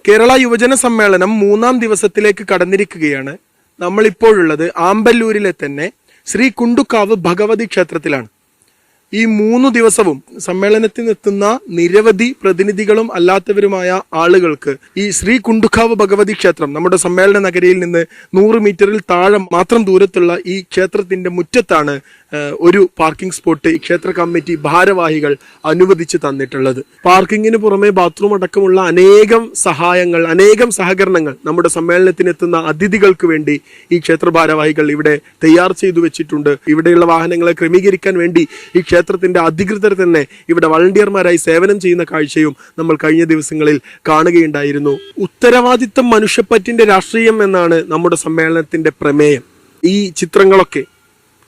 കേരള യുവജന സമ്മേളനം 3-ാം ദിവസത്തിലേക്ക് കടന്നിരിക്കുകയാണ്. നമ്മളിപ്പോഴുള്ളത് ആമ്പല്ലൂരിലെ തന്നെ ശ്രീ കുണ്ടുക്കാവ് ഭഗവതി ക്ഷേത്രത്തിലാണ്. ഈ 3 ദിവസവും സമ്മേളനത്തിനെത്തുന്ന നിരവധി പ്രതിനിധികളും അല്ലാത്തവരുമായ ആളുകൾക്ക് ഈ ശ്രീ കുണ്ടുക്കാവ് ഭഗവതി ക്ഷേത്രം നമ്മുടെ സമ്മേളന നഗരിയിൽ നിന്ന് 100 മീറ്ററിൽ താഴെ മാത്രം ദൂരത്തുള്ള ഈ ക്ഷേത്രത്തിന്റെ മുറ്റത്താണ് ഒരു പാർക്കിംഗ് സ്പോട്ട് ഈ ക്ഷേത്ര കമ്മിറ്റി ഭാരവാഹികൾ അനുവദിച്ചു തന്നിട്ടുള്ളത്. പാർക്കിങ്ങിന് പുറമെ ബാത്റൂം അടക്കമുള്ള അനേകം സഹായങ്ങൾ, അനേകം സഹകരണങ്ങൾ നമ്മുടെ സമ്മേളനത്തിനെത്തുന്ന അതിഥികൾക്ക് വേണ്ടി ഈ ക്ഷേത്ര ഭാരവാഹികൾ ഇവിടെ തയ്യാർ ചെയ്തു വെച്ചിട്ടുണ്ട്. ഇവിടെയുള്ള വാഹനങ്ങളെ ക്രമീകരിക്കാൻ വേണ്ടി ഈ ക്ഷേത്രത്തിന്റെ അധികൃതർ തന്നെ ഇവിടെ വളണ്ടിയർമാരായി സേവനം ചെയ്യുന്ന കാഴ്ചയും നമ്മൾ കഴിഞ്ഞ ദിവസങ്ങളിൽ കാണുകയുണ്ടായിരുന്നു. ഉത്തരവാദിത്തം മനുഷ്യപ്പറ്റിന്റെ രാഷ്ട്രീയം എന്നാണ് നമ്മുടെ സമ്മേളനത്തിന്റെ പ്രമേയം. ഈ ചിത്രങ്ങളൊക്കെ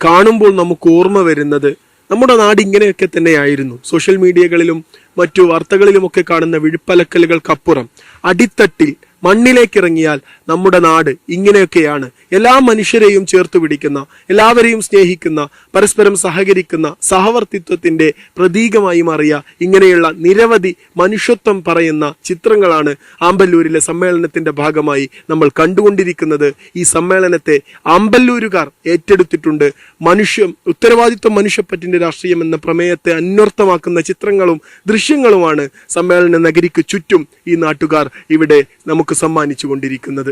കാണുമ്പോൾ നമുക്ക് ഓർമ്മ വരുന്നത് നമ്മുടെ നാട് ഇങ്ങനെയൊക്കെ തന്നെയായിരുന്നു. സോഷ്യൽ മീഡിയകളിലും മറ്റു വാർത്തകളിലുമൊക്കെ കാണുന്ന വിഴുപ്പലക്കലുകൾക്കപ്പുറം അടിത്തട്ടിൽ മണ്ണിലേക്കിറങ്ങിയാൽ നമ്മുടെ നാട് ഇങ്ങനെയൊക്കെയാണ്. എല്ലാ മനുഷ്യരെയും ചേർത്ത് പിടിക്കുന്ന, എല്ലാവരെയും സ്നേഹിക്കുന്ന, പരസ്പരം സഹകരിക്കുന്ന സഹവർത്തിത്വത്തിന്റെ പ്രതീകമായി മാറിയ ഇങ്ങനെയുള്ള നിരവധി മനുഷ്യത്വം പറയുന്ന ചിത്രങ്ങളാണ് ആമ്പല്ലൂരിലെ സമ്മേളനത്തിന്റെ ഭാഗമായി നമ്മൾ കണ്ടുകൊണ്ടിരിക്കുന്നത്. ഈ സമ്മേളനത്തെ ആമ്പല്ലൂരുകാർ ഏറ്റെടുത്തിട്ടുണ്ട്. ഉത്തരവാദിത്വം മനുഷ്യപ്പറ്റിന്റെ രാഷ്ട്രീയം എന്ന പ്രമേയത്തെ അന്വർത്ഥമാക്കുന്ന ചിത്രങ്ങളും ദൃശ്യങ്ങളുമാണ് സമ്മേളന നഗരിക്ക് ചുറ്റും ഈ നാട്ടുകാർ ഇവിടെ നമുക്ക് സമ്മാനിച്ചു കൊണ്ടിരിക്കുന്നത്.